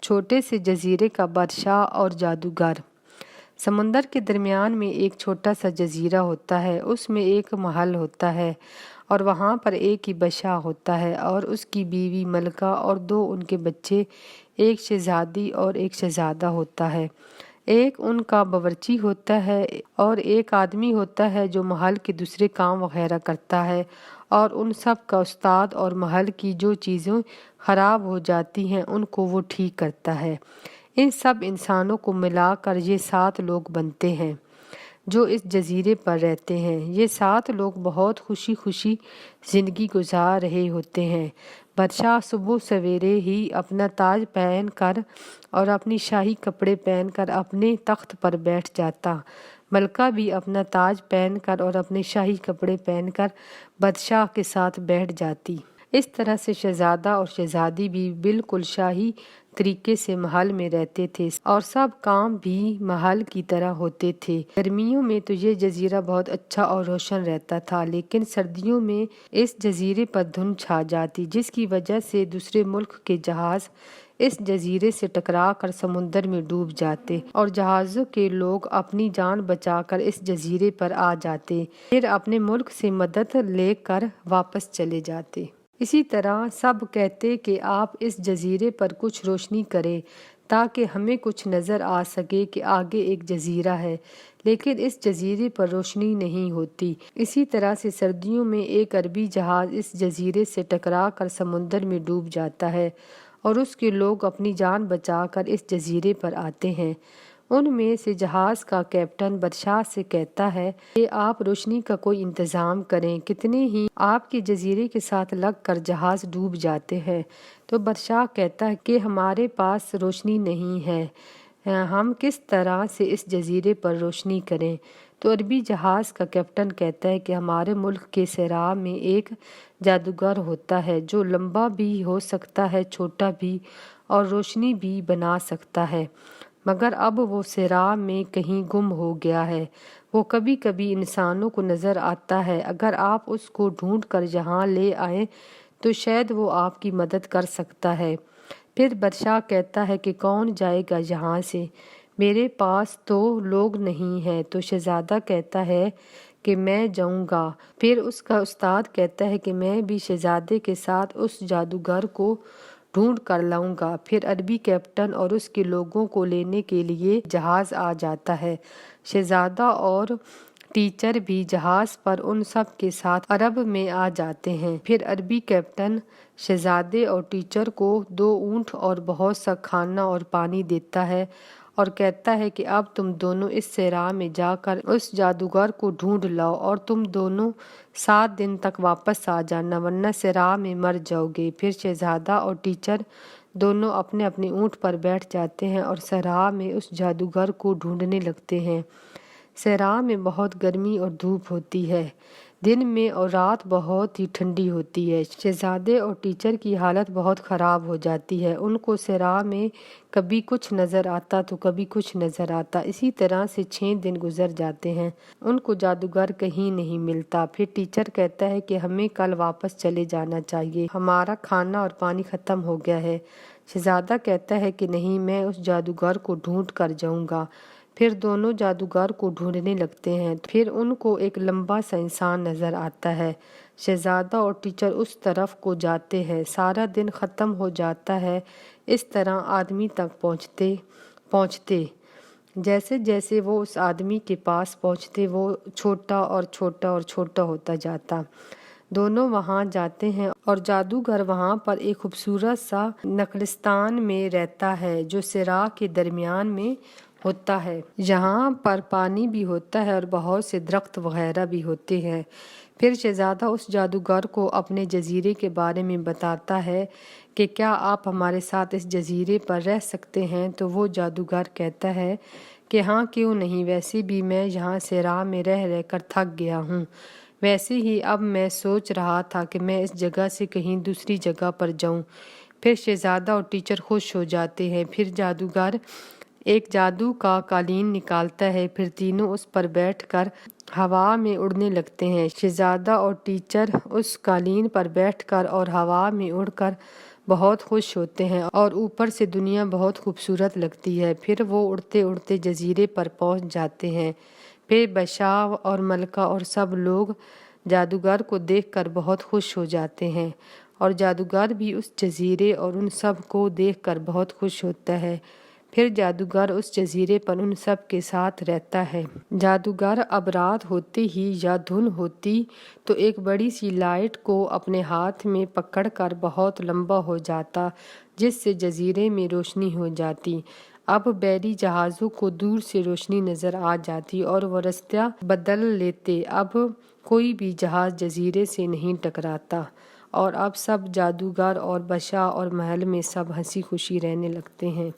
چھوٹے سے جزیرے کا بادشاہ اور جادوگر۔ سمندر کے درمیان میں ایک چھوٹا سا جزیرہ ہوتا ہے، اس میں ایک محل ہوتا ہے اور وہاں پر ایک ہی بادشاہ ہوتا ہے اور اس کی بیوی ملکہ اور 2 ان کے بچے، ایک شہزادی اور ایک شہزادہ ہوتا ہے۔ ایک ان کا باورچی ہوتا ہے اور ایک آدمی ہوتا ہے جو محل کے دوسرے کام وغیرہ کرتا ہے اور ان سب کا استاد، اور محل کی جو چیزیں خراب ہو جاتی ہیں ان کو وہ ٹھیک کرتا ہے۔ ان سب انسانوں کو ملا کر یہ 7 لوگ بنتے ہیں جو اس جزیرے پر رہتے ہیں۔ یہ 7 لوگ بہت خوشی زندگی گزار رہے ہوتے ہیں۔ بادشاہ صبح سویرے ہی اپنا تاج پہن کر اور اپنی شاہی کپڑے پہن کر اپنے تخت پر بیٹھ جاتا۔ ملکہ بھی اپنا تاج پہن کر اور اپنے شاہی کپڑے پہن کر بادشاہ کے ساتھ بیٹھ جاتی۔ اس طرح سے شہزادہ اور شہزادی بھی بالکل شاہی طریقے سے محل میں رہتے تھے اور سب کام بھی محل کی طرح ہوتے تھے۔ گرمیوں میں تو یہ جزیرہ بہت اچھا اور روشن رہتا تھا، لیکن سردیوں میں اس جزیرے پر دھند چھا جاتی، جس کی وجہ سے دوسرے ملک کے جہاز اس جزیرے سے ٹکرا کر سمندر میں ڈوب جاتے اور جہازوں کے لوگ اپنی جان بچا کر اس جزیرے پر آ جاتے، پھر اپنے ملک سے مدد لے کر واپس چلے جاتے۔ اسی طرح سب کہتے کہ آپ اس جزیرے پر کچھ روشنی کریں تاکہ ہمیں کچھ نظر آ سکے کہ آگے ایک جزیرہ ہے، لیکن اس جزیرے پر روشنی نہیں ہوتی۔ اسی طرح سے سردیوں میں ایک عربی جہاز اس جزیرے سے ٹکرا کر سمندر میں ڈوب جاتا ہے اور اس کے لوگ اپنی جان بچا کر اس جزیرے پر آتے ہیں۔ ان میں سے جہاز کا کیپٹن بادشاہ سے کہتا ہے کہ آپ روشنی کا کوئی انتظام کریں، کتنے ہی آپ کے جزیرے کے ساتھ لگ کر جہاز ڈوب جاتے ہیں۔ تو بادشاہ کہتا ہے کہ ہمارے پاس روشنی نہیں ہے، ہم کس طرح سے اس جزیرے پر روشنی کریں؟ تو عربی جہاز کا کیپٹن کہتا ہے کہ ہمارے ملک کے صحرا میں ایک جادوگر ہوتا ہے جو لمبا بھی ہو سکتا ہے، چھوٹا بھی، اور روشنی بھی بنا سکتا ہے، مگر اب وہ صحرا میں کہیں گم ہو گیا ہے۔ وہ کبھی کبھی انسانوں کو نظر آتا ہے، اگر آپ اس کو ڈھونڈ کر یہاں لے آئیں تو شاید وہ آپ کی مدد کر سکتا ہے۔ پھر بادشاہ کہتا ہے کہ کون جائے گا یہاں سے؟ میرے پاس تو لوگ نہیں ہیں۔ تو شہزادہ کہتا ہے کہ میں جاؤں گا۔ پھر اس کا استاد کہتا ہے کہ میں بھی شہزادے کے ساتھ اس جادوگر کو ڈھونڈ کر لاؤں گا۔ پھر عربی کیپٹن اور اس کے لوگوں کو لینے کے لیے جہاز آ جاتا ہے۔ شہزادہ اور ٹیچر بھی جہاز پر ان سب کے ساتھ عرب میں آ جاتے ہیں۔ پھر عربی کیپٹن شہزادے اور ٹیچر کو 2 اونٹ اور بہت سا کھانا اور پانی دیتا ہے اور کہتا ہے کہ اب تم دونوں اس صحرا میں جا کر اس جادوگر کو ڈھونڈ لاؤ اور تم دونوں 7 دن تک واپس آ جانا، ورنہ صحرا میں مر جاؤ گے۔ پھر شہزادہ اور ٹیچر دونوں اپنے اپنے اونٹ پر بیٹھ جاتے ہیں اور صحرا میں اس جادوگر کو ڈھونڈنے لگتے ہیں۔ صحرا میں بہت گرمی اور دھوپ ہوتی ہے دن میں اور رات بہت ہی ٹھنڈی ہوتی ہے۔ شہزادے اور ٹیچر کی حالت بہت خراب ہو جاتی ہے، ان کو صحرا میں کبھی کچھ نظر آتا تو کبھی کچھ نظر آتا۔ اسی طرح سے 6 دن گزر جاتے ہیں، ان کو جادوگر کہیں نہیں ملتا۔ پھر ٹیچر کہتا ہے کہ ہمیں کل واپس چلے جانا چاہیے، ہمارا کھانا اور پانی ختم ہو گیا ہے۔ شہزادہ کہتا ہے کہ نہیں، میں اس جادوگر کو ڈھونڈ کر جاؤں گا۔ پھر دونوں جادوگر کو ڈھونڈنے لگتے ہیں، پھر ان کو ایک لمبا سا انسان نظر آتا ہے۔ شہزادہ اور ٹیچر اس طرف کو جاتے ہیں، سارا دن ختم ہو جاتا ہے اس طرح آدمی تک پہنچتے۔ جیسے جیسے وہ اس آدمی کے پاس پہنچتے وہ چھوٹا اور چھوٹا اور چھوٹا ہوتا جاتا۔ دونوں وہاں جاتے ہیں اور جادوگر وہاں پر ایک خوبصورت سا نخلستان میں رہتا ہے جو صحرا کے درمیان میں ہوتا ہے۔ یہاں پر پانی بھی ہوتا ہے اور بہت سے درخت وغیرہ بھی ہوتے ہیں۔ پھر شہزادہ اس جادوگر کو اپنے جزیرے کے بارے میں بتاتا ہے کہ کیا آپ ہمارے ساتھ اس جزیرے پر رہ سکتے ہیں؟ تو وہ جادوگر کہتا ہے کہ ہاں، کیوں نہیں، ویسے بھی میں یہاں صحرا میں رہ رہ کر تھک گیا ہوں، ویسے ہی اب میں سوچ رہا تھا کہ میں اس جگہ سے کہیں دوسری جگہ پر جاؤں۔ پھر شہزادہ اور ٹیچر خوش ہو جاتے ہیں۔ پھر جادوگر ایک جادو کا قالین نکالتا ہے، پھر تینوں اس پر بیٹھ کر ہوا میں اڑنے لگتے ہیں۔ شہزادہ اور ٹیچر اس قالین پر بیٹھ کر اور ہوا میں اڑ کر بہت خوش ہوتے ہیں اور اوپر سے دنیا بہت خوبصورت لگتی ہے۔ پھر وہ اڑتے اڑتے جزیرے پر پہنچ جاتے ہیں۔ پھر بادشاہ اور ملکہ اور سب لوگ جادوگر کو دیکھ کر بہت خوش ہو جاتے ہیں، اور جادوگر بھی اس جزیرے اور ان سب کو دیکھ کر بہت خوش ہوتا ہے۔ پھر جادوگر اس جزیرے پر ان سب کے ساتھ رہتا ہے۔ جادوگر اب رات ہوتے ہی یا دھند ہوتی تو ایک بڑی سی لائٹ کو اپنے ہاتھ میں پکڑ کر بہت لمبا ہو جاتا، جس سے جزیرے میں روشنی ہو جاتی۔ اب بحری جہازوں کو دور سے روشنی نظر آ جاتی اور وہ راستہ بدل لیتے۔ اب کوئی بھی جہاز جزیرے سے نہیں ٹکراتا، اور اب سب جادوگر اور بادشاہ اور محل میں سب ہنسی خوشی رہنے لگتے ہیں۔